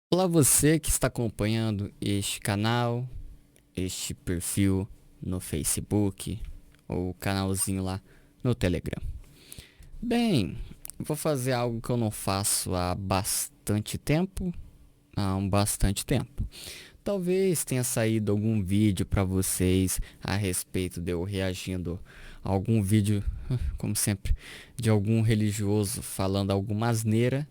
Olá você que está acompanhando este canal, este perfil no Facebook ou canalzinho lá no Telegram. Bem, vou fazer algo que eu não faço há bastante tempo, Talvez tenha saído algum vídeo para vocês a respeito de eu reagindo a algum vídeo, como sempre, de algum religioso falando alguma asneira,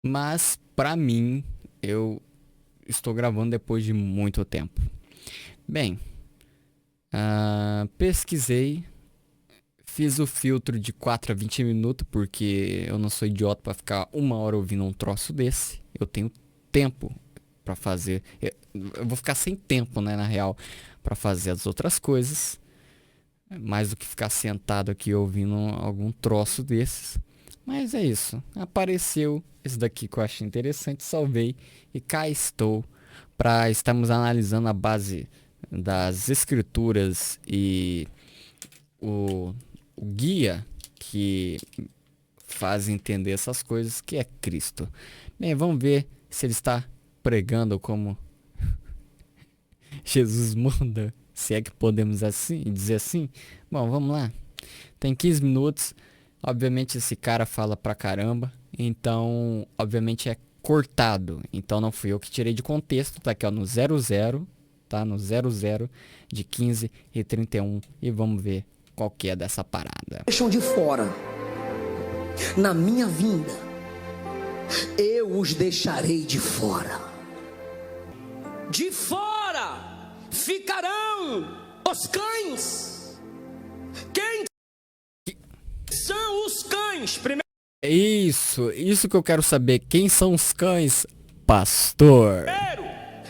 mas para mim eu estou gravando depois de muito tempo. Bem, pesquisei, fiz o filtro de 4 a 20 minutos, porque eu não sou idiota para ficar uma hora ouvindo um troço desse. Eu tenho tempo para fazer. Eu vou ficar sem tempo, né, na real, para fazer as outras coisas. Mais do que ficar sentado aqui ouvindo algum troço desses. Mas é isso. Apareceu esse daqui que eu achei interessante, salvei e cá estou para estarmos analisando a base das escrituras e o, o guia que faz entender essas coisas, que é Cristo. Bem, vamos ver se ele está pregando como Jesus manda, se é que podemos assim dizer assim. Bom, vamos lá. Tem 15 minutos. Obviamente esse cara fala pra caramba, então obviamente é cortado. Então não fui eu que tirei de contexto, tá aqui ó, no 00, tá? No 00 de 15 e 31 e vamos ver qual que é dessa parada. Deixam de fora. Na minha vinda, eu os deixarei de fora. De fora ficarão os cães. Quem são os cães? Primeiro, Isso que eu quero saber. Quem são os cães, pastor?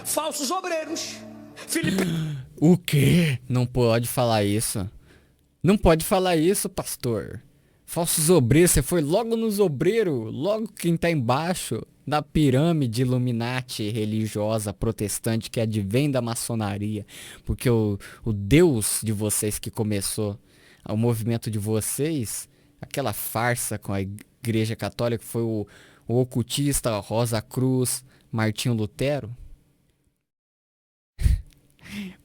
falsos obreiros. O quê? Não pode falar isso. Não pode falar isso, pastor. Falsos obreiros, você foi logo nos obreiros, logo quem tá embaixo da pirâmide Illuminati religiosa protestante que advém da maçonaria. Porque o Deus de vocês que começou o movimento de vocês, aquela farsa com a Igreja Católica, foi o ocultista Rosa Cruz, Martinho Lutero.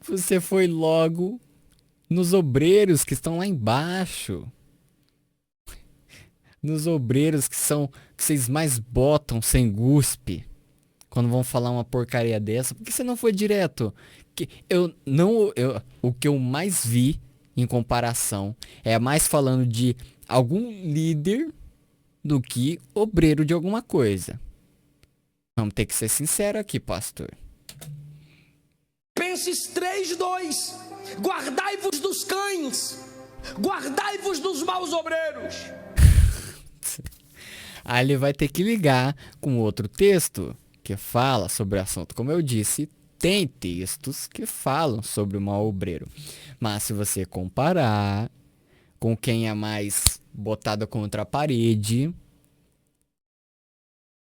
Você foi logo nos obreiros que estão lá embaixo. Nos obreiros que vocês mais botam sem guspe quando vão falar uma porcaria dessa. Por que você não foi direto? O que eu mais vi em comparação é mais falando de algum líder do que obreiro de alguma coisa. Vamos ter que ser sincero aqui, pastor. Penses 3:2. Guardai-vos dos cães. Guardai-vos dos maus obreiros. Aí ele vai ter que ligar com outro texto que fala sobre o assunto. Como eu disse, tem textos que falam sobre o mau obreiro. Mas se você comparar com quem é mais botado contra a parede,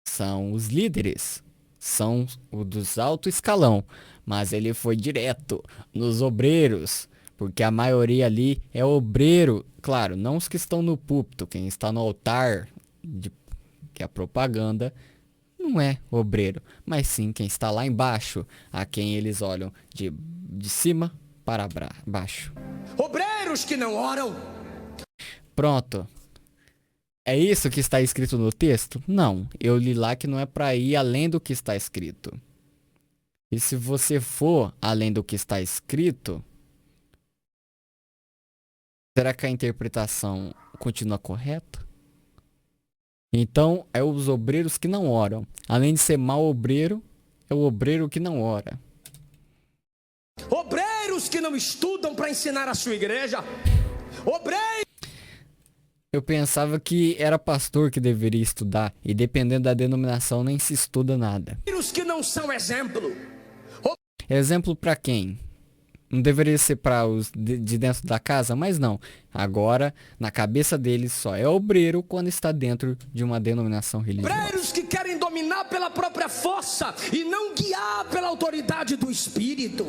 são os líderes. São os dos alto escalão. Mas ele foi direto nos obreiros. Porque a maioria ali é obreiro. Claro, não os que estão no púlpito. Quem está no altar que é a propaganda, não é obreiro, mas sim quem está lá embaixo, a quem eles olham de cima para baixo. Obreiros que não oram. Pronto. É isso que está escrito no texto? Não, eu li lá que não é para ir além do que está escrito. E se você for além do que está escrito, será que a interpretação continua correta? Então, é os obreiros que não oram. Além de ser mau obreiro, é o obreiro que não ora. Obreiros que não estudam para ensinar a sua igreja. Obreiros. Eu pensava que era pastor que deveria estudar. E dependendo da denominação, nem se estuda nada. Que não são exemplo. Exemplo para quem? Não deveria ser para os de dentro da casa? Mas não. Agora, na cabeça deles, só é obreiro quando está dentro de uma denominação religiosa. Obreiros que querem dominar pela própria força e não guiar pela autoridade do Espírito.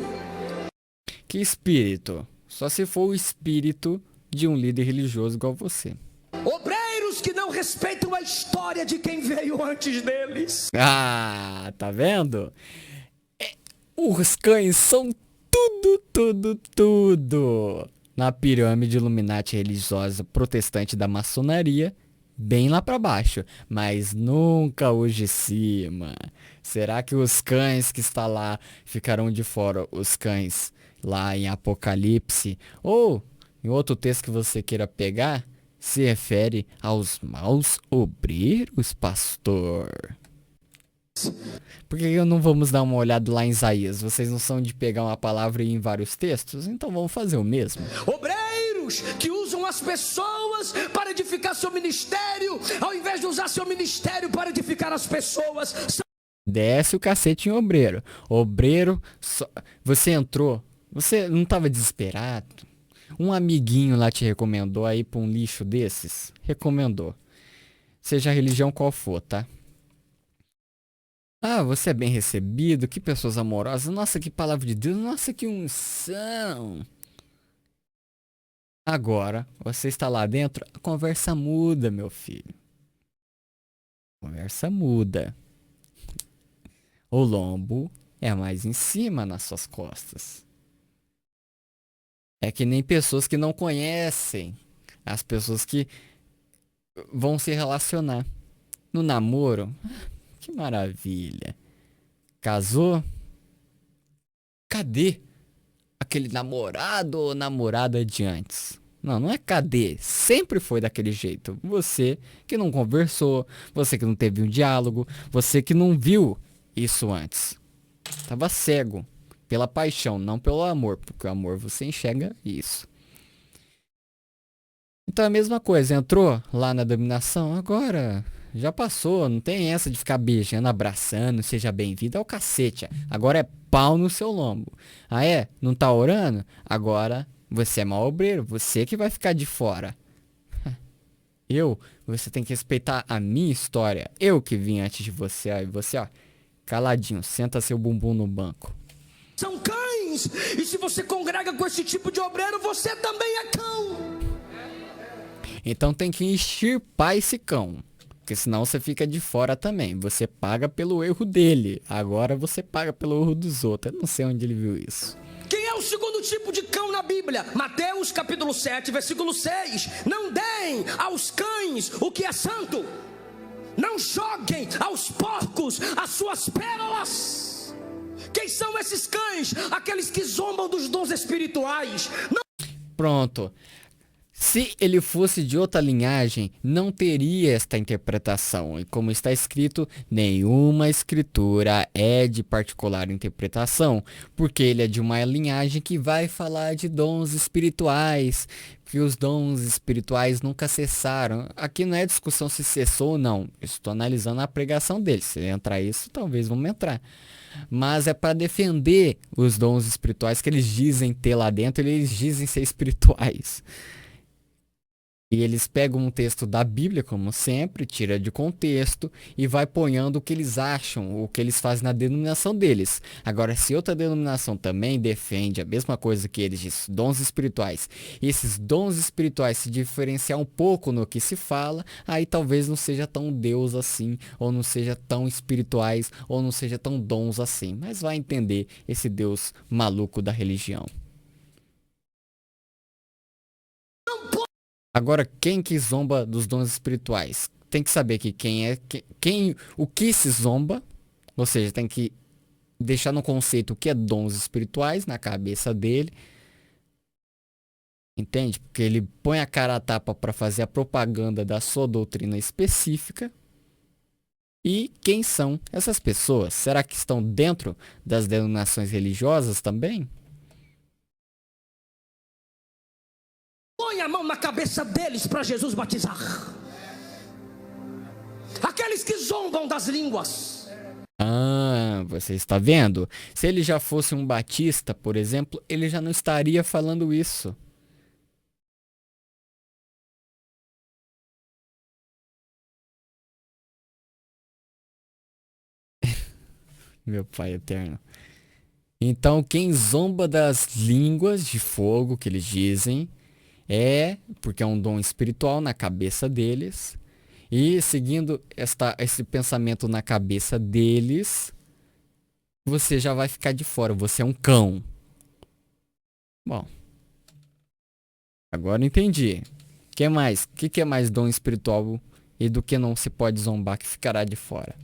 Que espírito? Só se for o espírito de um líder religioso igual você. Obreiros que não não respeitam a história de quem veio antes deles. Ah, tá vendo? Os cães são tudo na pirâmide Illuminati religiosa protestante da maçonaria, bem lá pra baixo, mas nunca os de cima. Será que os cães que está lá ficarão de fora? Os cães lá em Apocalipse ou em outro texto que você queira pegar, se refere aos maus obreiros, pastor? Por que não vamos dar uma olhada lá em Isaías? Vocês não são de pegar uma palavra e ir em vários textos? Então vamos fazer o mesmo. Obreiros que usam as pessoas para edificar seu ministério, ao invés de usar seu ministério para edificar as pessoas. Desce o cacete em obreiro. Obreiro, você entrou, você não estava desesperado? Um amiguinho lá te recomendou aí pra um lixo desses? Recomendou. Seja a religião qual for, tá? Ah, você é bem recebido, que pessoas amorosas. Nossa, que palavra de Deus. Nossa, que unção. Agora, você está lá dentro, a conversa muda, meu filho. A conversa muda. O lombo é mais em cima nas suas costas. É que nem pessoas que não conhecem as pessoas que vão se relacionar. No namoro, que maravilha. Casou? Cadê aquele namorado ou namorada de antes? Não, não é cadê. Sempre foi daquele jeito. Você que não conversou, você que não teve um diálogo, você que não viu isso antes. Tava cego pela paixão, não pelo amor, porque o amor você enxerga isso. Então é a mesma coisa, entrou lá na dominação, agora já passou, não tem essa de ficar beijando, abraçando, seja bem-vindo, é o cacete. Agora é pau no seu lombo. Ah é? Não tá orando? Agora você é mau obreiro, você que vai ficar de fora. Você tem que respeitar a minha história. Eu que vim antes de você, ó, e você, ó, caladinho, senta seu bumbum no banco. São cães, e se você congrega com esse tipo de obreiro, você também é cão. Então tem que extirpar esse cão. Porque senão você fica de fora também. Você paga pelo erro dele. Agora você paga pelo erro dos outros. Eu não sei onde ele viu isso. Quem é o segundo tipo de cão na Bíblia? Mateus capítulo 7, versículo 6. Não deem aos cães o que é santo. Não joguem aos porcos as suas pérolas. Quem são esses cães? Aqueles que zombam dos dons espirituais. Não... Pronto. Se ele fosse de outra linhagem, não teria esta interpretação. E como está escrito, nenhuma escritura é de particular interpretação, porque ele é de uma linhagem que vai falar de dons espirituais, que os dons espirituais nunca cessaram. Aqui não é discussão se cessou ou não. Eu estou analisando a pregação dele. Se entrar isso, talvez vamos entrar. Mas é para defender os dons espirituais que eles dizem ter lá dentro, eles dizem ser espirituais. E eles pegam um texto da Bíblia, como sempre, tira de contexto e vai ponhando o que eles acham, o que eles fazem na denominação deles. Agora, se outra denominação também defende a mesma coisa que eles dizem, dons espirituais, e esses dons espirituais se diferenciar um pouco no que se fala, aí talvez não seja tão Deus assim, ou não seja tão espirituais, ou não seja tão dons assim. Mas vai entender esse Deus maluco da religião. Agora, quem que zomba dos dons espirituais? Tem que saber que o que se zomba, ou seja, tem que deixar no conceito o que é dons espirituais na cabeça dele. Entende? Porque ele põe a cara a tapa para fazer a propaganda da sua doutrina específica. E quem são essas pessoas? Será que estão dentro das denominações religiosas também? Põe a mão na cabeça deles para Jesus batizar. Aqueles que zombam das línguas. Ah, você está vendo? Se ele já fosse um batista, por exemplo, ele já não estaria falando isso. Meu Pai eterno. Então, quem zomba das línguas de fogo que eles dizem é porque é um dom espiritual na cabeça deles. E seguindo esse pensamento na cabeça deles, você já vai ficar de fora. Você é um cão. Bom, agora entendi. Que mais? O que é mais dom espiritual e do que não se pode zombar que ficará de fora?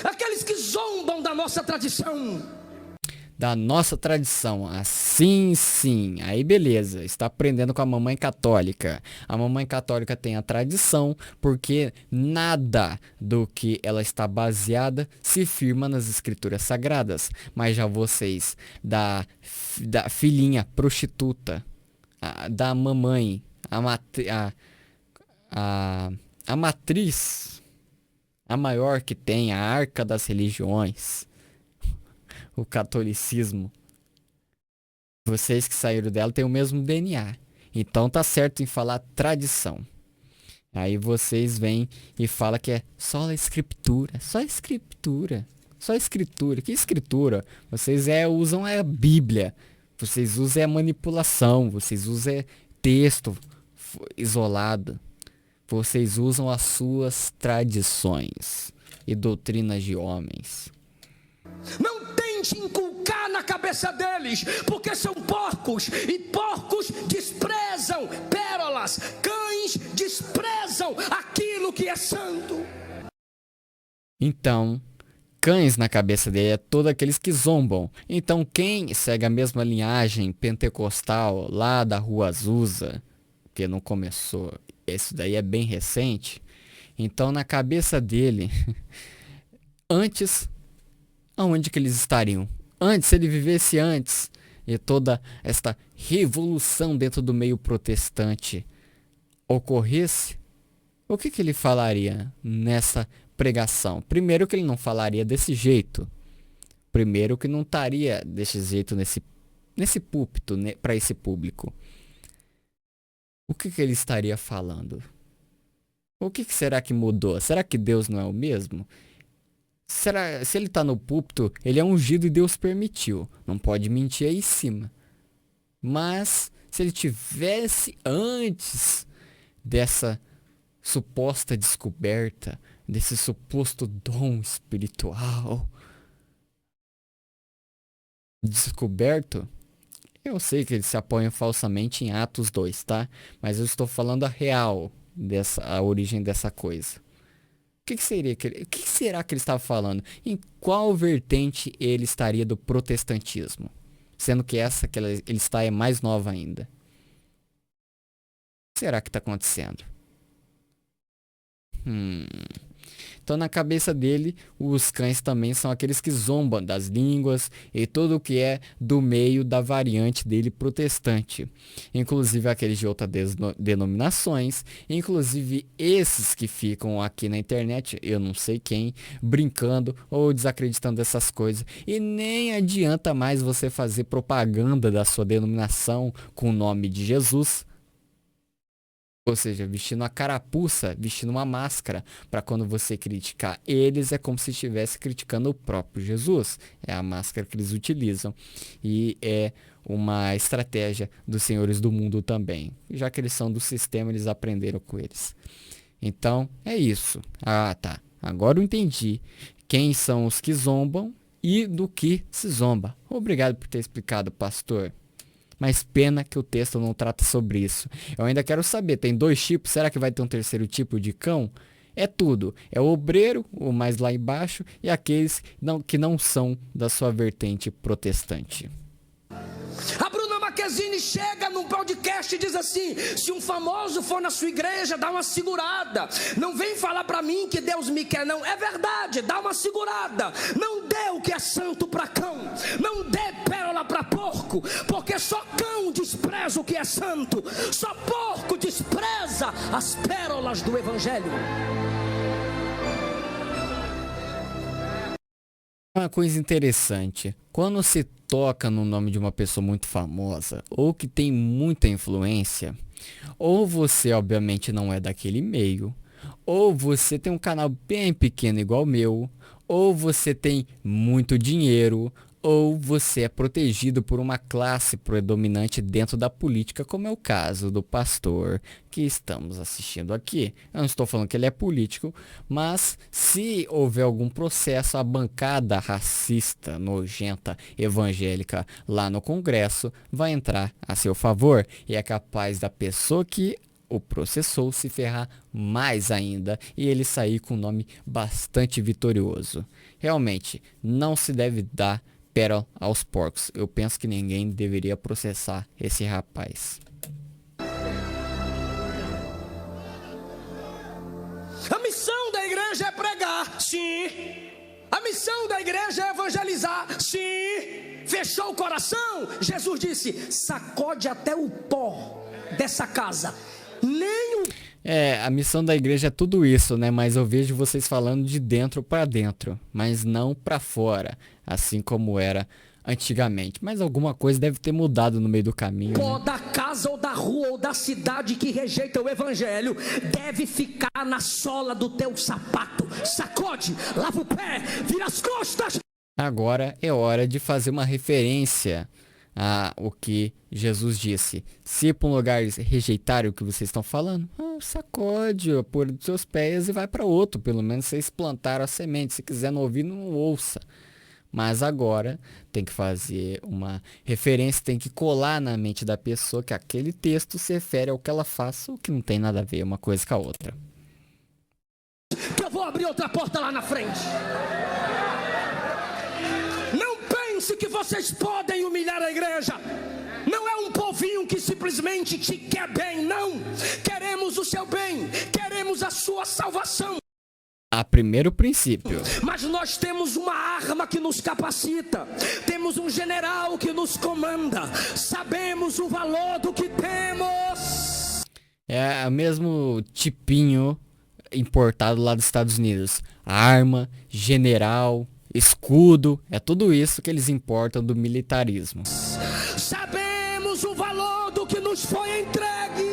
Aqueles que zombam da nossa tradição. Da nossa tradição. Assim sim. Aí beleza. Está aprendendo com a mamãe católica. A mamãe católica tem a tradição porque nada do que ela está baseada se firma nas escrituras sagradas. Mas já vocês da filhinha prostituta, da mamãe, a matriz, a maior que tem, a arca das religiões, o catolicismo. Vocês que saíram dela têm o mesmo DNA. Então tá certo em falar tradição. Aí vocês vêm e falam que é só a escritura, só a escritura, só a escritura. Que escritura? Vocês usam a Bíblia. Vocês usam a manipulação, vocês usam texto isolado. Vocês usam as suas tradições e doutrinas de homens. Não tente inculcar na cabeça deles, porque são porcos, e porcos desprezam pérolas, cães desprezam aquilo que é santo. Então, cães na cabeça dele é todos aqueles que zombam. Então, quem segue a mesma linhagem pentecostal lá da Rua Azusa, que não começou, esse daí é bem recente. Então, na cabeça dele, antes, aonde que eles estariam? Antes, se ele vivesse antes, e toda esta revolução dentro do meio protestante ocorresse, o que ele falaria nessa pregação? Primeiro que ele não falaria desse jeito. Primeiro que não estaria desse jeito nesse púlpito, né, para esse público. O que ele estaria falando? O que será que mudou? Será que Deus não é o mesmo? Se ele está no púlpito, ele é ungido e Deus permitiu. Não pode mentir aí em cima. Mas se ele tivesse antes dessa suposta descoberta, desse suposto dom espiritual descoberto, eu sei que eles se apoiam falsamente em Atos 2, tá? Mas eu estou falando a origem dessa coisa. O que será que ele estava falando? Em qual vertente ele estaria do protestantismo? Sendo que essa que ele está é mais nova ainda. O que será que está acontecendo? Então, na cabeça dele, os cães também são aqueles que zombam das línguas e tudo o que é do meio da variante dele protestante. Inclusive aqueles de outras denominações, inclusive esses que ficam aqui na internet, eu não sei quem, brincando ou desacreditando dessas coisas. E nem adianta mais você fazer propaganda da sua denominação com o nome de Jesus. Ou seja, vestindo uma carapuça, vestindo uma máscara, para quando você criticar eles, é como se estivesse criticando o próprio Jesus. É a máscara que eles utilizam. E é uma estratégia dos senhores do mundo também. Já que eles são do sistema, eles aprenderam com eles. Então, é isso. Ah, tá. Agora eu entendi quem são os que zombam e do que se zomba. Obrigado por ter explicado, pastor. Mas pena que o texto não trata sobre isso. Eu ainda quero saber, tem 2 tipos, será que vai ter um terceiro tipo de cão? É tudo, é o obreiro, o mais lá embaixo, e aqueles que não são da sua vertente protestante. A Bruna Marquezine chega num podcast e diz assim: se um famoso for na sua igreja, dá uma segurada. Não vem falar pra mim que Deus me quer, não. É verdade, dá uma segurada. Não dê o que é santo pra cão. Não dê pérola pra porco, porque só cão despreza o que é santo. Só porco despreza as pérolas do evangelho. Uma coisa interessante, quando se toca no nome de uma pessoa muito famosa ou que tem muita influência, ou você obviamente não é daquele meio, ou você tem um canal bem pequeno igual o meu, ou você tem muito dinheiro, ou você é protegido por uma classe predominante dentro da política, como é o caso do pastor que estamos assistindo aqui. Eu não estou falando que ele é político, mas se houver algum processo, a bancada racista, nojenta, evangélica lá no Congresso vai entrar a seu favor e é capaz da pessoa que o processou se ferrar mais ainda e ele sair com um nome bastante vitorioso. Realmente, não se deve dar pérola aos porcos. Eu penso que ninguém deveria processar esse rapaz. A missão da igreja é pregar, sim. A missão da igreja é evangelizar, sim. Fechou o coração? Jesus disse: sacode até o pó dessa casa. Nem o... A missão da igreja é tudo isso, né? Mas eu vejo vocês falando de dentro para dentro, mas não para fora, assim como era antigamente. Mas alguma coisa deve ter mudado no meio do caminho. Pó Né? da casa ou da rua ou da cidade que rejeita o evangelho deve ficar na sola do teu sapato. Sacode, lava o pé, vira as costas. Agora é hora de fazer uma referência a o que Jesus disse. Se para um lugar rejeitarem o que vocês estão falando, sacode por seus pés e vai para outro. Pelo menos vocês plantaram a semente. Se quiser não ouvir, não ouça. Mas agora tem que fazer uma referência, tem que colar na mente da pessoa que aquele texto se refere ao que ela faça, o que não tem nada a ver uma coisa com a outra. Eu vou abrir outra porta lá na frente. Não pense que vocês podem humilhar a igreja. Não é um povinho que simplesmente te quer bem, não. Queremos o seu bem, queremos a sua salvação. A primeiro princípio. Mas nós temos uma arma que nos capacita. Temos um general que nos comanda. Sabemos o valor do que temos. É o mesmo tipinho importado lá dos Estados Unidos. Arma, general, escudo. É tudo isso que eles importam do militarismo. Sabemos o valor do que nos foi entregue.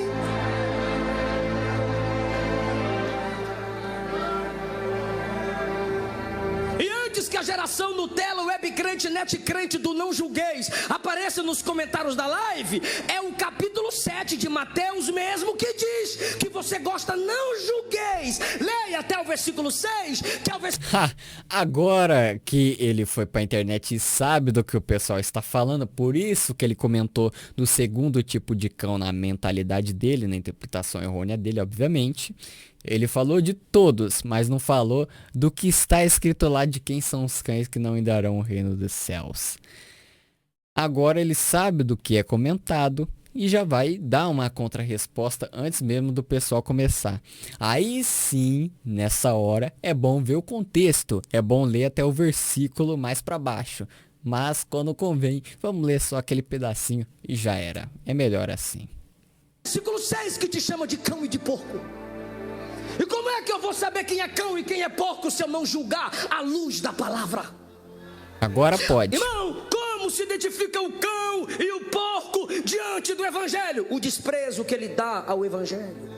Que a geração Nutella, web crente, net crente do não julgueis apareça nos comentários da live, é o capítulo 7 de Mateus mesmo que diz que você gosta, não julgueis. Leia até o versículo 6, que é o versículo... Agora que ele foi pra internet e sabe do que o pessoal está falando, por isso que ele comentou do segundo tipo de cão na mentalidade dele, na interpretação errônea dele, obviamente. Ele falou de todos, mas não falou do que está escrito lá de quem são os cães que não herdarão o reino dos céus. Agora ele sabe do que é comentado e já vai dar uma contra-resposta antes mesmo do pessoal começar. Aí sim, nessa hora, é bom ver o contexto, é bom ler até o versículo mais para baixo. Mas quando convém, vamos ler só aquele pedacinho e já era. É melhor assim. Versículo 6 que te chama de cão e de porco. E como é que eu vou saber quem é cão e quem é porco se eu não julgar à luz da palavra? Agora pode. Irmão, como se identifica o cão e o porco diante do evangelho? O desprezo que ele dá ao evangelho.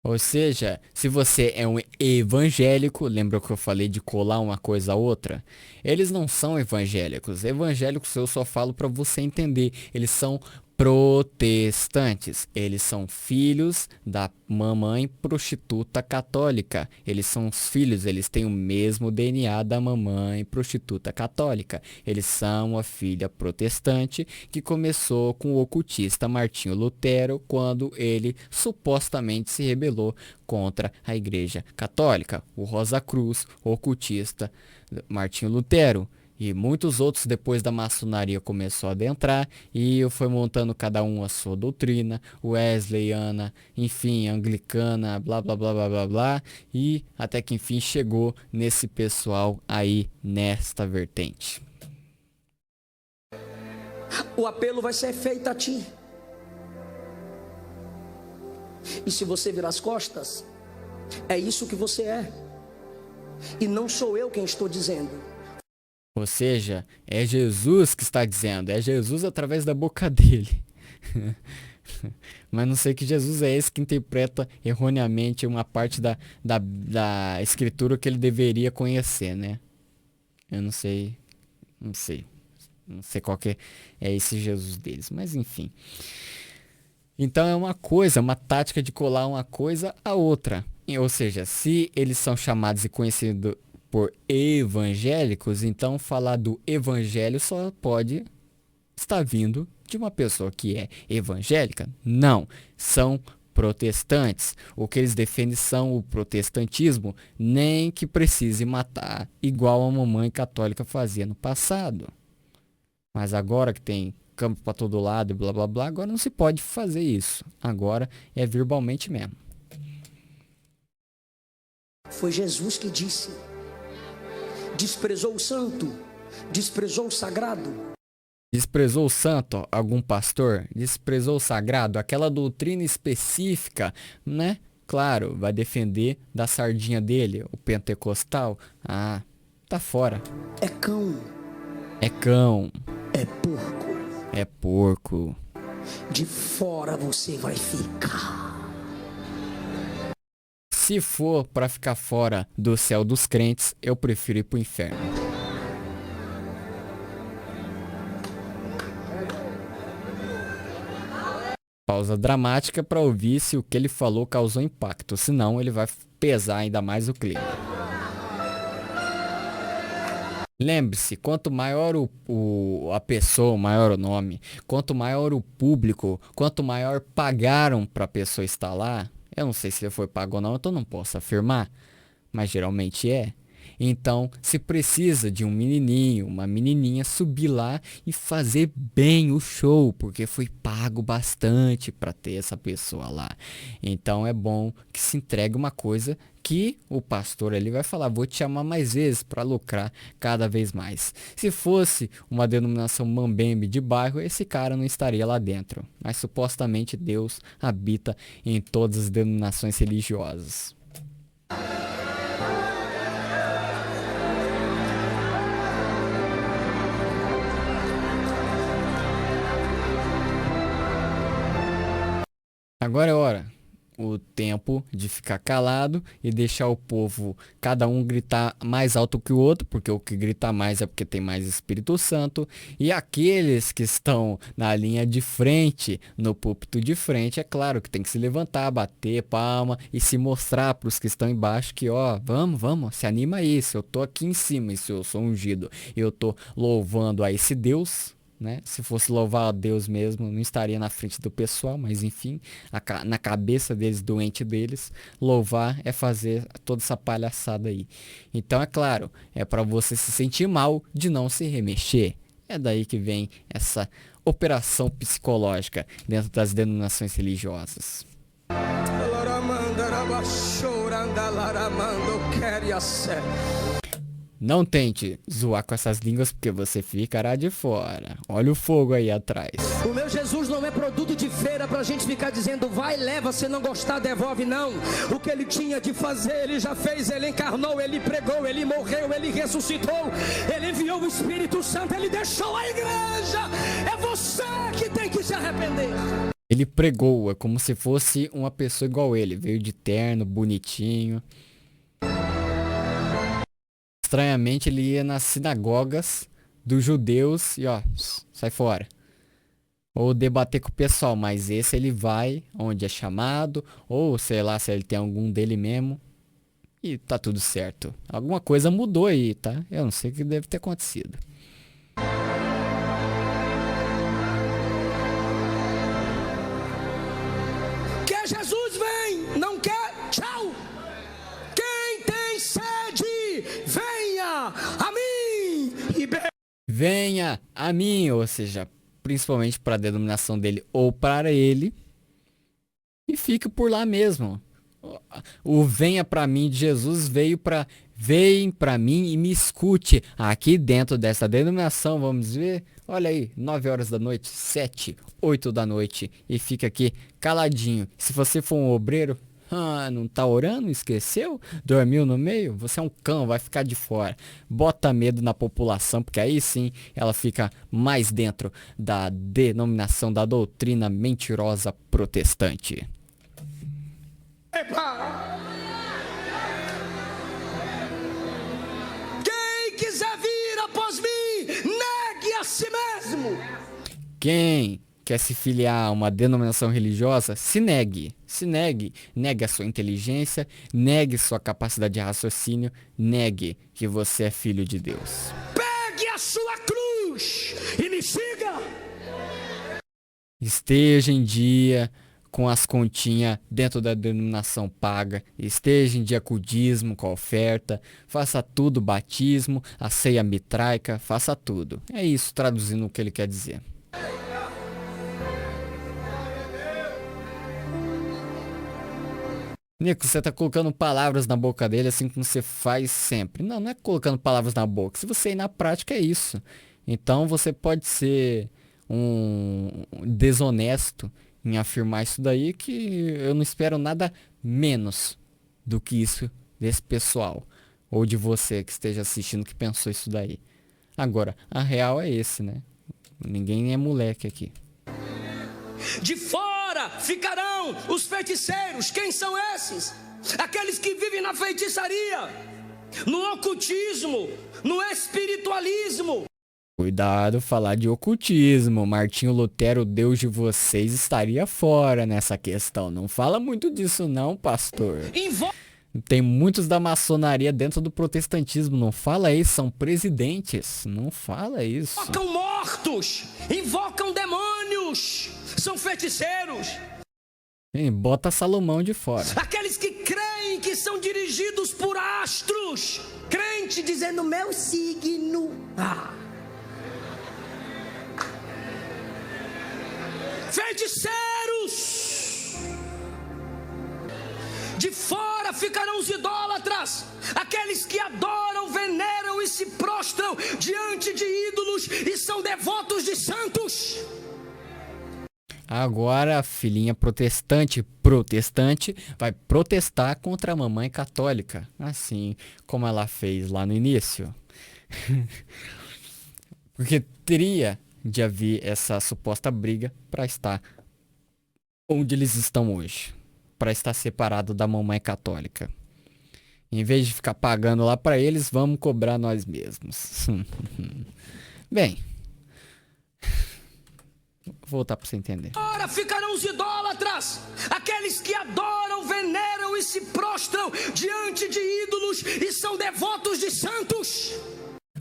Ou seja, se você é um evangélico, lembra que eu falei de colar uma coisa a outra? Eles não são evangélicos. Evangélicos eu só falo para você entender. Eles são protestantes. Eles são filhos da mamãe prostituta católica. Eles são os filhos, eles têm o mesmo DNA da mamãe prostituta católica. Eles são a filha protestante que começou com o ocultista Martinho Lutero quando ele supostamente se rebelou contra a Igreja Católica. O Rosa Cruz, o ocultista Martinho Lutero. E muitos outros depois da maçonaria começou a adentrar e foi montando cada um a sua doutrina, wesleyana, enfim, anglicana, blá blá blá blá blá blá, e até que enfim chegou nesse pessoal aí nesta vertente. O apelo vai ser feito a ti. E se você virar as costas, é isso que você é. E não sou eu quem estou dizendo. Ou seja, é Jesus que está dizendo, é Jesus através da boca dele. Mas não sei que Jesus é esse que interpreta erroneamente uma parte da escritura que ele deveria conhecer, né? Eu não sei, Não sei qual que é esse Jesus deles, mas enfim. Então é uma coisa, uma tática de colar uma coisa a outra. Ou seja, se eles são chamados e conhecidos por evangélicos, então falar do evangelho só pode estar vindo de uma pessoa que é evangélica? Não, são protestantes. O que eles defendem são o protestantismo, nem que precise matar, igual a mamãe católica fazia no passado. Mas agora que tem campo para todo lado e blá blá blá, agora não se pode fazer isso. Agora é verbalmente mesmo. Foi Jesus que disse: desprezou o santo, desprezou o sagrado. Desprezou o santo, algum pastor? Desprezou o sagrado? Aquela doutrina específica, né? Claro, vai defender da sardinha dele, o pentecostal. Ah, tá fora. É cão. É cão. É porco. É porco. De fora você vai ficar. Se for pra ficar fora do céu dos crentes, eu prefiro ir pro inferno. Pausa dramática para ouvir se o que ele falou causou impacto, senão ele vai pesar ainda mais o clima. Lembre-se, quanto maior a pessoa, maior o nome, quanto maior o público, quanto maior pagaram para a pessoa estar lá, eu não sei se ele foi pago ou não, então não posso afirmar, mas geralmente é. Então, se precisa de um menininho, uma menininha subir lá e fazer bem o show, porque foi pago bastante para ter essa pessoa lá. Então, é bom que se entregue uma coisa que o pastor ali vai falar: vou te chamar mais vezes para lucrar cada vez mais. Se fosse uma denominação mambembe de bairro, esse cara não estaria lá dentro. Mas supostamente Deus habita em todas as denominações religiosas. Agora é hora, o tempo de ficar calado e deixar o povo, cada um gritar mais alto que o outro, porque o que grita mais é porque tem mais Espírito Santo, e aqueles que estão na linha de frente, no púlpito de frente, é claro que tem que se levantar, bater palma e se mostrar para os que estão embaixo que, ó, vamos, se anima aí, se eu tô aqui em cima e se eu sou ungido, eu tô louvando a esse Deus, né? Se fosse louvar a Deus mesmo, não estaria na frente do pessoal, mas enfim, na cabeça deles, doente deles, louvar é fazer toda essa palhaçada aí. Então é claro, é para você se sentir mal de não se remexer. É daí que vem essa operação psicológica dentro das denominações religiosas. Não tente zoar com essas línguas porque você ficará de fora. Olha o fogo aí atrás. O meu Jesus não é produto de feira pra gente ficar dizendo vai, leva, se não gostar devolve, não. O que ele tinha de fazer, ele já fez, ele encarnou, ele pregou, ele morreu, ele ressuscitou, ele enviou o Espírito Santo, ele deixou a igreja. É você que tem que se arrepender. Ele pregou, é como se fosse uma pessoa igual ele. Veio de terno, bonitinho. Estranhamente ele ia nas sinagogas dos judeus e ó, sai fora. Ou debater com o pessoal, mas esse ele vai onde é chamado, ou sei lá se ele tem algum dele mesmo. E tá tudo certo. Alguma coisa mudou aí, tá? Eu não sei o que deve ter acontecido. Quer Jesus, vem. Não quer? Tchau. Quem tem sede, venha a mim e venha a mim, ou seja, principalmente para a denominação dele ou para ele, e fique por lá mesmo. O venha para mim de Jesus veio para vem para mim e me escute aqui dentro dessa denominação, vamos ver, olha aí, 9 horas da noite, 7, 8 da noite, e fica aqui caladinho. Se você for um obreiro, não tá orando? Esqueceu? Dormiu no meio? Você é um cão, vai ficar de fora. Bota medo na população, porque aí sim ela fica mais dentro da denominação, da doutrina mentirosa protestante. Epa! Quem quiser vir após mim, negue a si mesmo. mesmo. Quem quer se filiar a uma denominação religiosa, se negue. Se negue. Negue a sua inteligência, negue sua capacidade de raciocínio, negue que você é filho de Deus. Pegue a sua cruz e me siga. Esteja em dia com as continhas dentro da denominação paga, esteja em dia com o dízimo, com a oferta, faça tudo, batismo, a ceia mitraica, faça tudo. É isso, traduzindo o que ele quer dizer. Nico, você tá colocando palavras na boca dele assim como você faz sempre. Não, não é colocando palavras na boca. Se você ir na prática, é isso. Então você pode ser um desonesto em afirmar isso daí, que eu não espero nada menos do que isso desse pessoal. Ou de você que esteja assistindo que pensou isso daí. Agora, a real é esse, né? Ninguém é moleque aqui. De fora ficarão os feiticeiros. Quem são esses? Aqueles que vivem na feitiçaria, no ocultismo, no espiritualismo. Cuidado falar de ocultismo. Martinho Lutero, o Deus de vocês, estaria fora nessa questão. Não fala muito disso não, pastor. Tem muitos da maçonaria dentro do protestantismo. Não fala isso, são presidentes. Não fala isso. Invocam mortos, invocam demônios, são feiticeiros. Bota Salomão de fora. Aqueles que creem que são dirigidos por astros. Crente dizendo meu signo. Feiticeiros. De fora ficarão os idólatras, aqueles que adoram, veneram e se prostram diante de ídolos e são devotos de santos. Agora a filhinha protestante vai protestar contra a mamãe católica, assim como ela fez lá no início. Porque teria de haver essa suposta briga para estar onde eles estão hoje, para estar separado da mamãe católica. Em vez de ficar pagando lá para eles, vamos cobrar nós mesmos. Bem, vou voltar para você entender. Ora ficarão os idólatras, aqueles que adoram, veneram e se prostram diante de ídolos e são devotos de santos.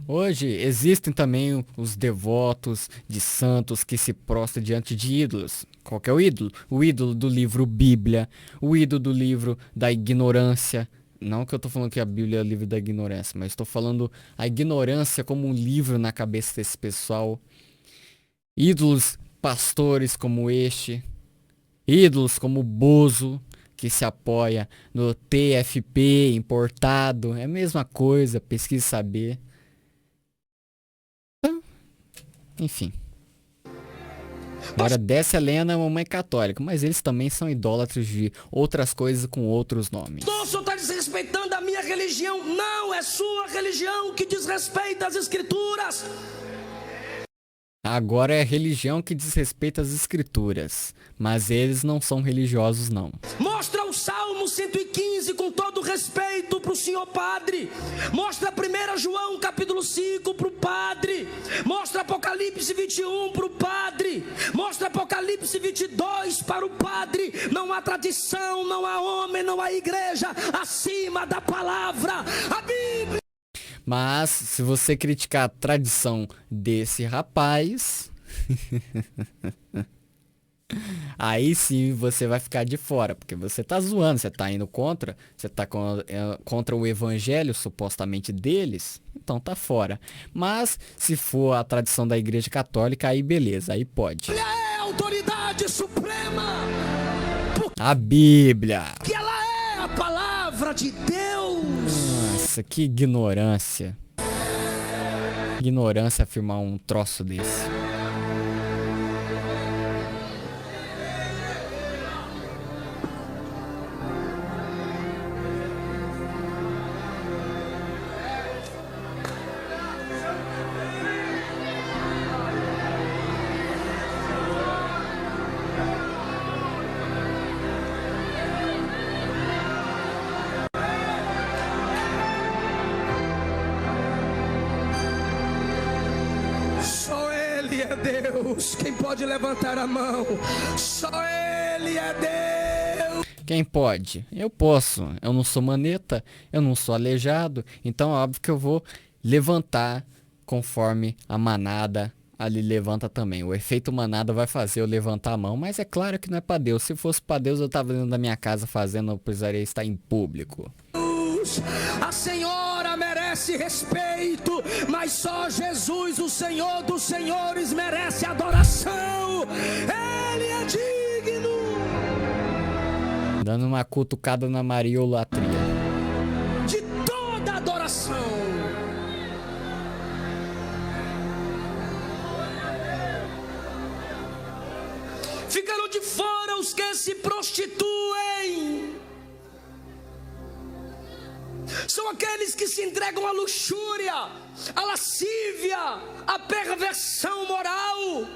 Hoje existem também os devotos de santos que se prostram diante de ídolos. Qual que é o ídolo? O ídolo do livro Bíblia, o ídolo do livro da ignorância. Não que eu estou falando que a Bíblia é o livro da ignorância, mas estou falando a ignorância como um livro na cabeça desse pessoal. Ídolos pastores como este, ídolos como Bozo, que se apoia no TFP importado, é a mesma coisa, pesquise saber. Enfim. Agora desce a lenha na mamãe católica, mas eles também são idólatras de outras coisas com outros nomes. O senhor está desrespeitando a minha religião. Não, é sua religião que desrespeita as escrituras. Agora é a religião que desrespeita as escrituras, mas eles não são religiosos não. Mostra o Salmo 115 com todo respeito para o senhor padre. Mostra 1 João capítulo 5 para o padre. Mostra Apocalipse 21 para o padre. Mostra Apocalipse 22 para o padre. Não há tradição, não há homem, não há igreja acima da palavra. A Bíblia. Mas se você criticar a tradição desse rapaz, aí sim você vai ficar de fora, porque você tá zoando, você tá indo contra, você tá contra o evangelho supostamente deles, então tá fora. Mas se for a tradição da Igreja Católica, aí beleza, aí pode. Ela é a autoridade suprema. A Bíblia. Que ela é a palavra de Deus. Nossa, que ignorância. Ignorância afirmar um troço desse. é Deus. Quem pode levantar a mão? Só Ele é Deus. Quem pode? Eu posso. Eu não sou maneta, eu não sou aleijado, então é óbvio que eu vou levantar conforme a manada ali levanta também. O efeito manada vai fazer eu levantar a mão, mas é claro que não é para Deus. Se fosse para Deus, eu tava dentro da minha casa fazendo, eu precisaria estar em público. A senhora merece respeito, mas só Jesus, o Senhor dos senhores, merece adoração. Ele é digno. Dando uma cutucada na Mariolatria. De toda adoração. Ficaram de fora os que se prostituem. São aqueles que se entregam à luxúria, à lascívia, à perversão moral,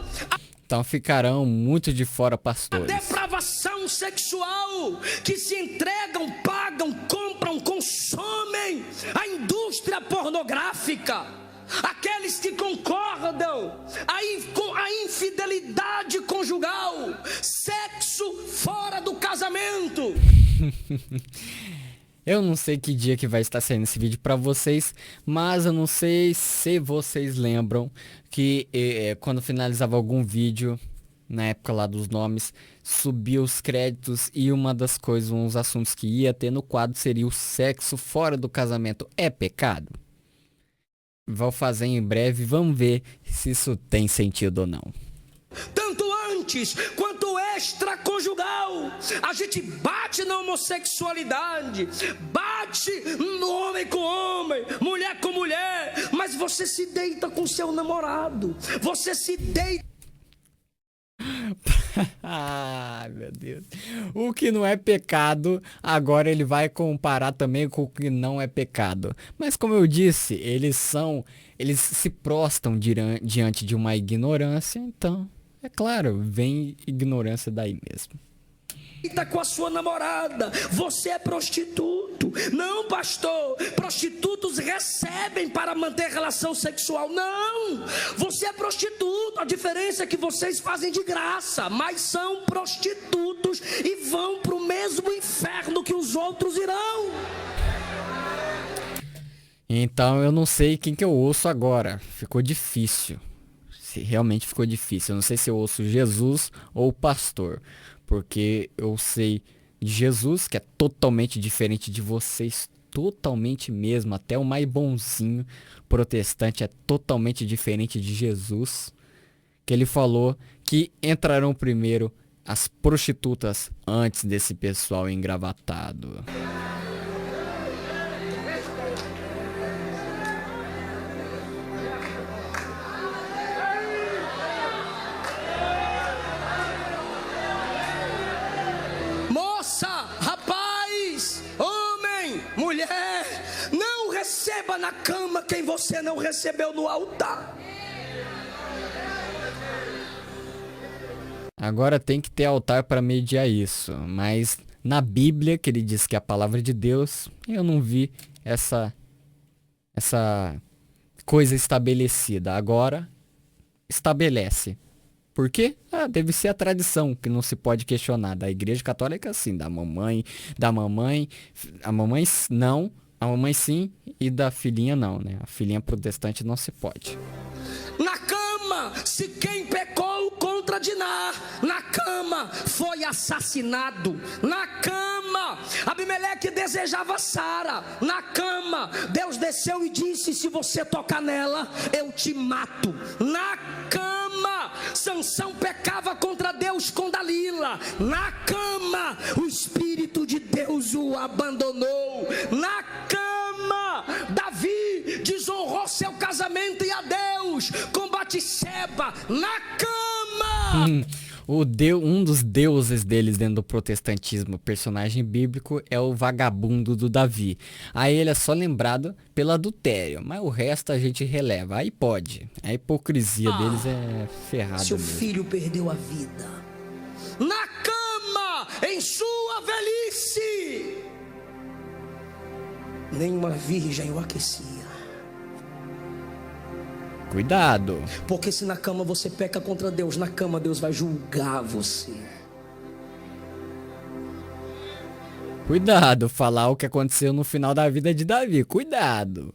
Então ficarão muito de fora, à pastores. depravação sexual, que se entregam, pagam, compram, consomem a indústria pornográfica. Aqueles que concordam com a infidelidade conjugal, sexo fora do casamento. Eu não sei que dia que vai estar saindo esse vídeo pra vocês, mas eu não sei se vocês lembram que quando finalizava algum vídeo, na época lá dos nomes, subia os créditos e uma das coisas, uns assuntos que ia ter no quadro seria o sexo fora do casamento. É pecado? Vou fazer em breve, vamos ver se isso tem sentido ou não. Tanto antes quanto extraconjugal. A gente bate na homossexualidade, bate no homem com homem, mulher com mulher, mas você se deita com seu namorado, você se deita. Ai, meu Deus. O que não é pecado, agora ele vai comparar também com o que não é pecado. Mas como eu disse, eles se prostam diante de uma ignorância, então, é claro, vem ignorância daí mesmo. Está com a sua namorada, você é prostituto. Não, pastor, prostitutos recebem para manter relação sexual. Não, você é prostituto. A diferença é que vocês fazem de graça, mas são prostitutos e vão para o mesmo inferno que os outros irão. Então eu não sei quem que eu ouço agora. Ficou difícil. Realmente ficou difícil. Eu não sei se eu ouço Jesus ou o pastor. Porque eu sei de Jesus, que é totalmente diferente de vocês. Totalmente mesmo. Até o mais bonzinho protestante é totalmente diferente de Jesus. Que ele falou que entrarão primeiro as prostitutas antes desse pessoal engravatado. Rapaz, homem, mulher, não receba na cama quem você não recebeu no altar. Agora tem que ter altar para mediar isso, mas na Bíblia, que ele diz que é a palavra de Deus, eu não vi essa coisa estabelecida. Agora estabelece. Por quê? Deve ser a tradição, que não se pode questionar. Da Igreja Católica, sim. Da mamãe, a mamãe não, a mamãe sim, e da filhinha não, né? A filhinha protestante não se pode. Na cama, se quem pecou contra Diná, na cama foi assassinado. Na cama, Abimeleque desejava Sara. Na cama, Deus desceu e disse: se você tocar nela, eu te mato. Na cama, Sansão pecava contra Deus com Dalila. Na cama, o Espírito de Deus o abandonou. Na cama, Davi desonrou seu casamento e a Deus com Batseba. Na cama, Um dos deuses deles dentro do protestantismo, personagem bíblico, é o vagabundo do Davi. Aí ele é só lembrado pelo adultério, mas o resto a gente releva. Aí pode. A hipocrisia deles é ferrada seu mesmo. filho perdeu a vida. Na cama, em sua velhice, nenhuma virgem o aquecia. Cuidado. Porque se na cama você peca contra Deus, na cama Deus vai julgar você. Cuidado, falar o que aconteceu no final da vida de Davi. Cuidado.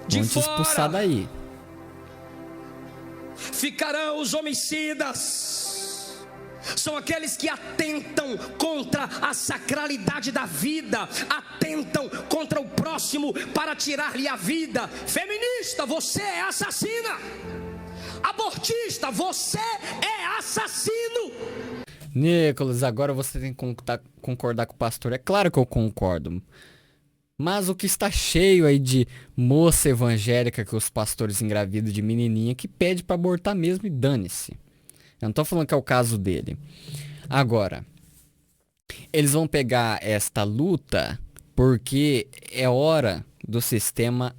De Vão te expulsar daí. Ficarão os homicidas. São aqueles que atentam contra a sacralidade da vida, atentam contra o próximo para tirar-lhe a vida. Feminista, você é assassina. Abortista, você é assassino. Nicolas, agora você tem que concordar com o pastor. É claro que eu concordo. Mas o que está cheio aí de moça evangélica que os pastores engravidam de menininha que pede para abortar mesmo e dane-se. Eu não tô falando que é o caso dele. Agora, eles vão pegar esta luta porque é hora do sistema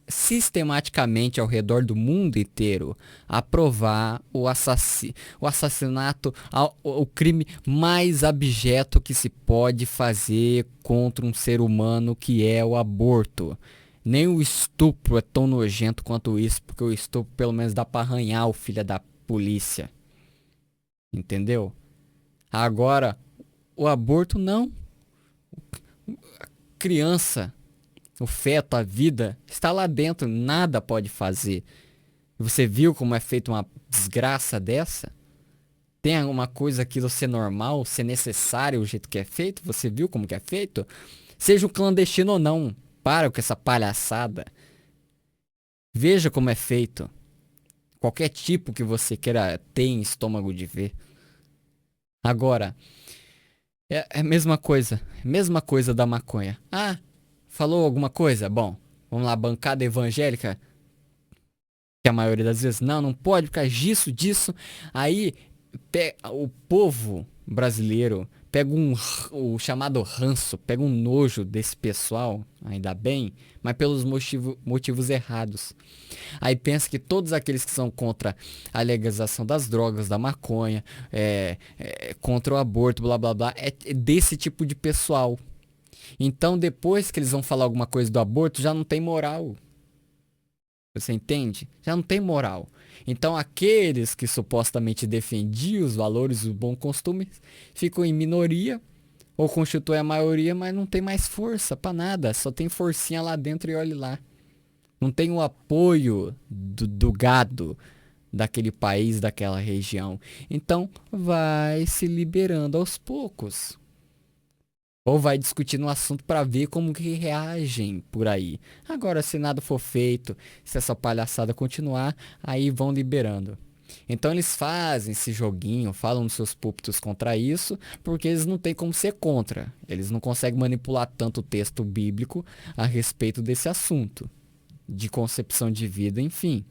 sistematicamente ao redor do mundo inteiro aprovar o assassinato, o crime mais abjeto que se pode fazer contra um ser humano, que é o aborto. Nem o estupro é tão nojento quanto isso, porque o estupro pelo menos dá pra arranhar o filho da polícia. Entendeu? Agora, o aborto não. A criança, o feto, a vida, está lá dentro, nada pode fazer. Você viu como é feita uma desgraça dessa? Tem alguma coisa aquilo ser normal, ser necessário o jeito que é feito? Você viu como que é feito? Seja um clandestino ou não, para com essa palhaçada. Veja como é feito. Qualquer tipo que você queira ter em estômago de ver. Agora, é a mesma coisa da maconha. Ah, falou alguma coisa? Bom, vamos lá, bancada evangélica, que a maioria das vezes, não pode por causa disso. Aí, o povo brasileiro pega o chamado ranço, pega um nojo desse pessoal, ainda bem, mas pelos motivos errados. Aí pensa que todos aqueles que são contra a legalização das drogas, da maconha, contra o aborto, blá blá blá, é desse tipo de pessoal. Então depois que eles vão falar alguma coisa do aborto, já não tem moral. Você entende? Já não tem moral. Então aqueles que supostamente defendiam os valores do bom costume ficam em minoria ou constituem a maioria, mas não tem mais força pra nada. Só tem forcinha lá dentro e olhe lá. Não tem o apoio do gado daquele país, daquela região. Então vai se liberando aos poucos. Ou vai discutindo o assunto para ver como que reagem por aí. Agora, se nada for feito, se essa palhaçada continuar, aí vão liberando. Então eles fazem esse joguinho, falam nos seus púlpitos contra isso, porque eles não têm como ser contra. Eles não conseguem manipular tanto o texto bíblico a respeito desse assunto. De concepção de vida, enfim.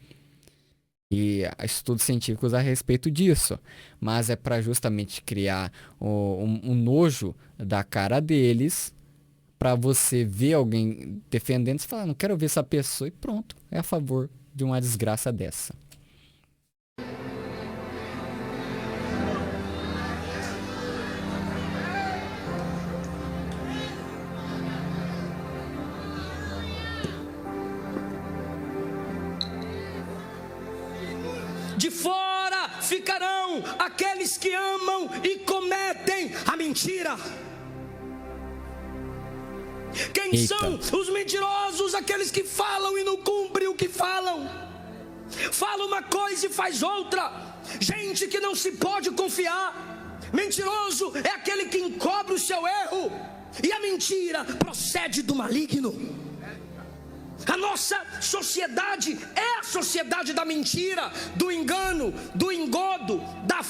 E estudos científicos a respeito disso. Mas é para justamente criar um nojo da cara deles, para você ver alguém defendendo e falar, não quero ver essa pessoa, e pronto, é a favor de uma desgraça dessa. De fora ficarão aqueles que amam e cometem a mentira. Quem são os mentirosos? Aqueles que falam e não cumprem o que falam. Fala uma coisa e faz outra. Gente que não se pode confiar. Mentiroso é aquele que encobre o seu erro. E a mentira procede do maligno. A nossa sociedade é a sociedade da mentira, do engano, do engodo, da...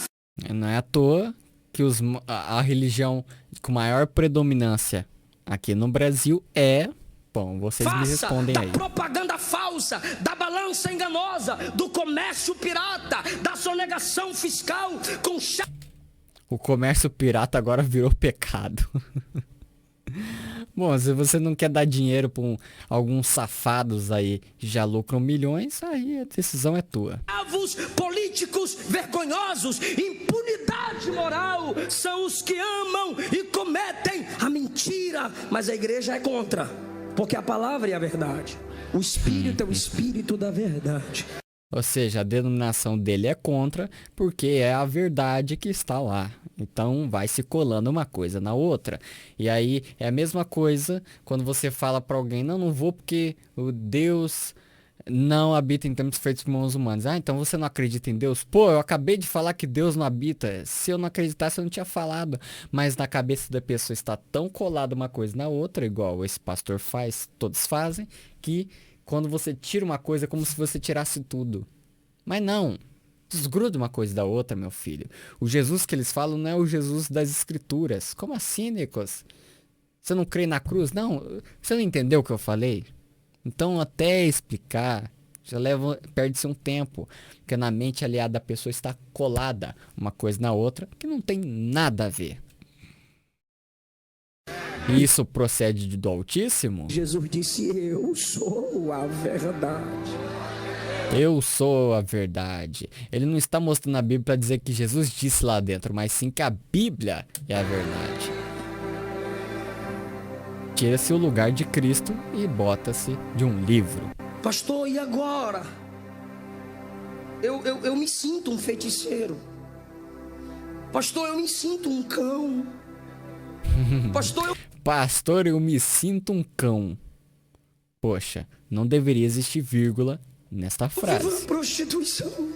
Não é à toa que a religião com maior predominância aqui no Brasil é... Bom, vocês me respondem aí. Da propaganda falsa, da balança enganosa, do comércio pirata, da sonegação fiscal com... O comércio pirata agora virou pecado. Bom, se você não quer dar dinheiro para alguns safados aí que já lucram milhões, aí a decisão é tua. Políticos vergonhosos, impunidade moral, são os que amam e cometem a mentira, mas a igreja é contra. Porque a palavra é a verdade. O Espírito é o Espírito da verdade. Ou seja, a denominação dele é contra, porque é a verdade que está lá. Então vai se colando uma coisa na outra. E aí é a mesma coisa quando você fala para alguém, não vou porque o Deus não habita em templos feitos por mãos humanas. Ah, então você não acredita em Deus? Pô, eu acabei de falar que Deus não habita. Se eu não acreditasse, eu não tinha falado. Mas na cabeça da pessoa está tão colada uma coisa na outra, igual esse pastor faz, todos fazem, que quando você tira uma coisa é como se você tirasse tudo. Mas não. Desgruda uma coisa da outra, meu filho. O Jesus que eles falam não é o Jesus das Escrituras. Como assim, Nicolas? Você não crê na cruz? Não. Você não entendeu o que eu falei? Então, até explicar, perde-se um tempo. Porque na mente aliada da pessoa está colada uma coisa na outra que não tem nada a ver. E isso procede do Altíssimo? Jesus disse, eu sou a verdade. Eu sou a verdade. Ele não está mostrando a Bíblia para dizer que Jesus disse lá dentro, mas sim que a Bíblia é a verdade. Tira-se o lugar de Cristo e bota-se de um livro. Pastor, e agora? Eu me sinto um feiticeiro. Pastor, eu me sinto um cão. Pastor, eu me sinto um cão. Poxa, não deveria existir vírgula nesta frase. Eu vivo prostituição.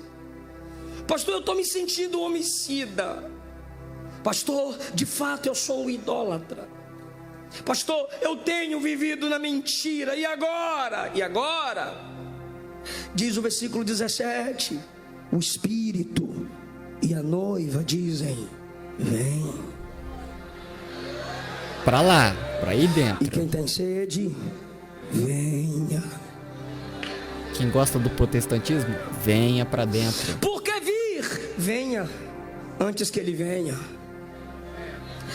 Pastor, eu estou me sentindo homicida. Pastor, de fato eu sou um idólatra. Pastor, eu tenho vivido na mentira. E agora? E agora? Diz o versículo 17: o Espírito e a noiva dizem, vem. Pra lá, pra ir dentro. E quem tem sede, venha. Quem gosta do protestantismo, venha pra dentro. Por que vir? Venha, antes que ele venha.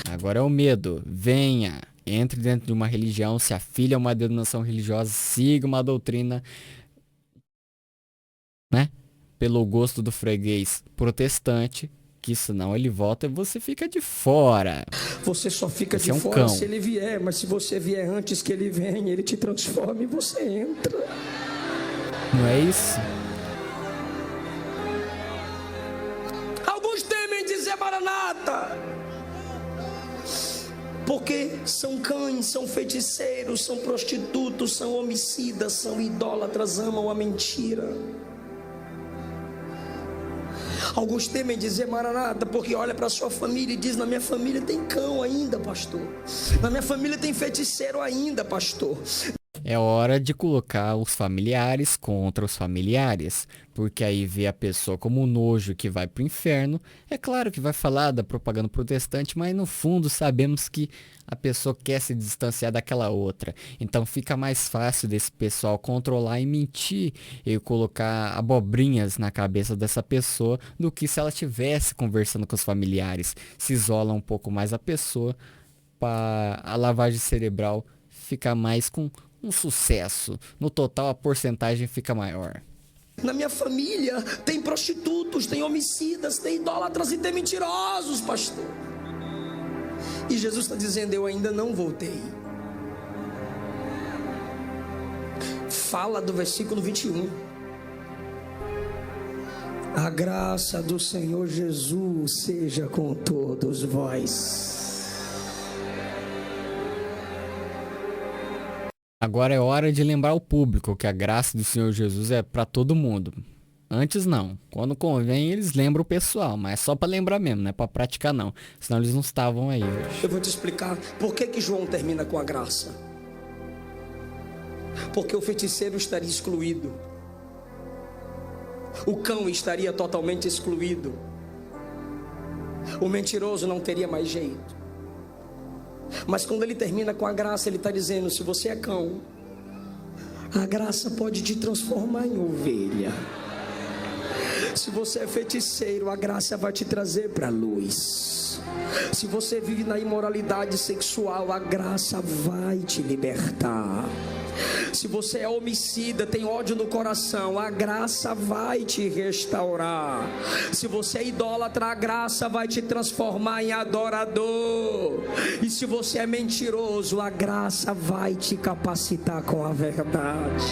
Agora é o medo. Venha. Entre dentro de uma religião, se afile a uma denominação religiosa, siga uma doutrina, né? Pelo gosto do freguês protestante, que senão ele volta e você fica de fora. Você só fica de fora cão. Se ele vier, mas se você vier antes que ele venha, ele te transforma e você entra. Não é isso? Alguns temem dizer Maranata, porque são cães, são feiticeiros, são prostitutos, são homicidas, são idólatras, amam a mentira. Alguns temem dizer Maranata, porque olha para sua família e diz, na minha família tem cão ainda, pastor. Na minha família tem feiticeiro ainda, pastor. É hora de colocar os familiares contra os familiares, porque aí vê a pessoa como um nojo que vai pro inferno. É claro que vai falar da propaganda protestante, mas no fundo sabemos que a pessoa quer se distanciar daquela outra. Então fica mais fácil desse pessoal controlar e mentir e colocar abobrinhas na cabeça dessa pessoa do que se ela estivesse conversando com os familiares. Se isola um pouco mais a pessoa para a lavagem cerebral ficar mais com um sucesso. No total a porcentagem fica maior. Na minha família tem prostitutos, tem homicidas, tem idólatras e tem mentirosos, pastor. E Jesus está dizendo, eu ainda não voltei. Fala do versículo 21. A graça do Senhor Jesus seja com todos vós. Agora é hora de lembrar o público que a graça do Senhor Jesus é para todo mundo. Antes não. Quando convém eles lembram o pessoal, mas é só para lembrar mesmo, não é para praticar não. Senão eles não estavam aí hoje. Eu vou te explicar por que João termina com a graça. Porque o feiticeiro estaria excluído. O cão estaria totalmente excluído. O mentiroso não teria mais jeito. Mas quando ele termina com a graça, ele está dizendo, se você é cão, a graça pode te transformar em ovelha. Se você é feiticeiro, a graça vai te trazer para a luz. Se você vive na imoralidade sexual, a graça vai te libertar. Se você é homicida, tem ódio no coração, a graça vai te restaurar. Se você é idólatra, a graça vai te transformar em adorador. E se você é mentiroso, a graça vai te capacitar com a verdade.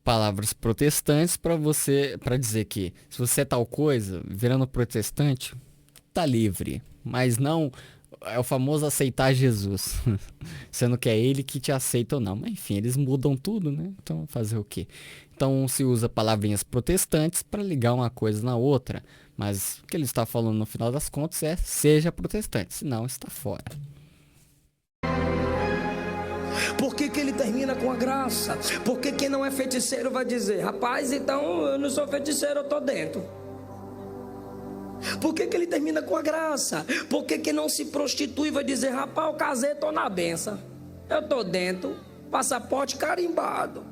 Palavras protestantes para dizer que se você é tal coisa, virando protestante, tá livre, mas não é o famoso aceitar Jesus, sendo que é ele que te aceita ou não. Mas enfim, eles mudam tudo, né? Então fazer o quê? Então se usa palavrinhas protestantes para ligar uma coisa na outra, mas o que ele está falando no final das contas é seja protestante, senão está fora. Por que ele termina com a graça? Porque quem não é feiticeiro vai dizer: rapaz, então eu não sou feiticeiro, eu estou dentro. Por que ele termina com a graça? Porque quem não se prostitui vai dizer: rapaz, eu casei, estou na benção, eu estou dentro, passaporte carimbado.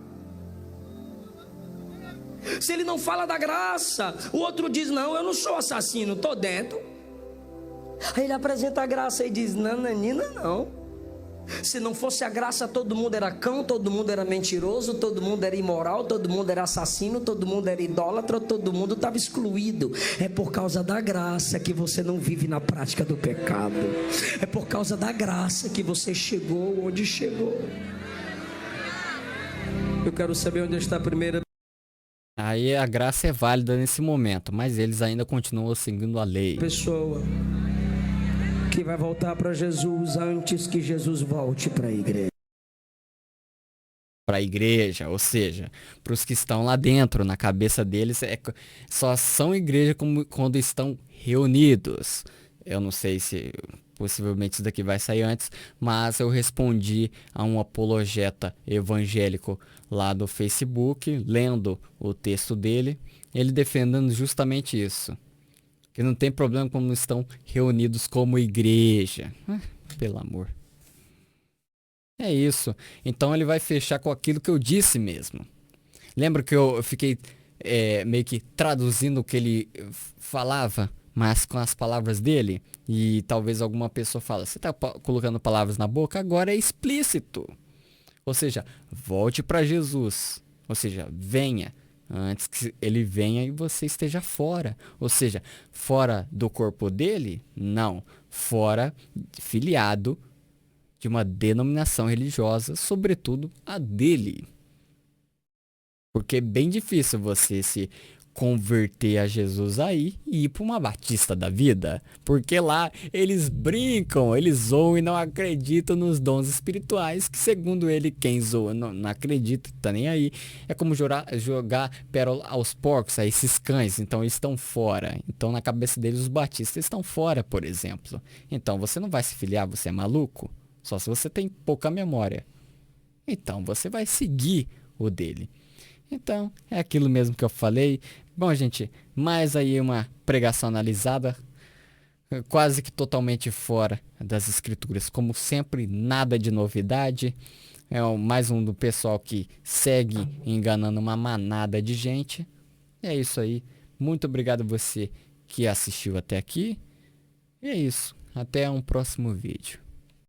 Se ele não fala da graça, o outro diz: não, eu não sou assassino, estou dentro. Aí ele apresenta a graça e diz: nananina, não. Se não fosse a graça, todo mundo era cão, todo mundo era mentiroso, todo mundo era imoral, todo mundo era assassino, todo mundo era idólatra, todo mundo estava excluído. É por causa da graça que você não vive na prática do pecado. É por causa da graça que você chegou onde chegou. Eu quero saber onde está a primeira. Aí a graça é válida nesse momento, mas eles ainda continuam seguindo a lei. Pessoa que vai voltar para Jesus antes que Jesus volte para a igreja. Para a igreja, ou seja, para os que estão lá dentro, na cabeça deles, só são igreja quando estão reunidos. Eu não sei se possivelmente isso daqui vai sair antes, mas eu respondi a um apologeta evangélico lá do Facebook, lendo o texto dele, ele defendendo justamente isso. Que não tem problema quando estão reunidos como igreja. Pelo amor. É isso. Então ele vai fechar com aquilo que eu disse mesmo. Lembra que eu fiquei meio que traduzindo o que ele falava, mas com as palavras dele? E talvez alguma pessoa fale: você está colocando palavras na boca? Agora é explícito. Ou seja, volte para Jesus. Ou seja, venha. Antes que ele venha e você esteja fora. Ou seja, fora do corpo dele? Não. Fora, filiado de uma denominação religiosa, sobretudo a dele. Porque é bem difícil você se converter a Jesus aí e ir para uma batista da vida. Porque lá eles brincam, eles zoam e não acreditam nos dons espirituais, que segundo ele, quem zoa não acredita, tá nem aí. É como jogar pérola aos porcos, a esses cães, então eles estão fora. Então na cabeça deles os batistas estão fora, por exemplo. Então você não vai se filiar, você é maluco? Só se você tem pouca memória. Então você vai seguir o dele. Então, é aquilo mesmo que eu falei. Bom, gente, mais aí uma pregação analisada, quase que totalmente fora das escrituras. Como sempre, nada de novidade. É mais um do pessoal que segue enganando uma manada de gente. É isso aí. Muito obrigado a você que assistiu até aqui. E é isso. Até um próximo vídeo.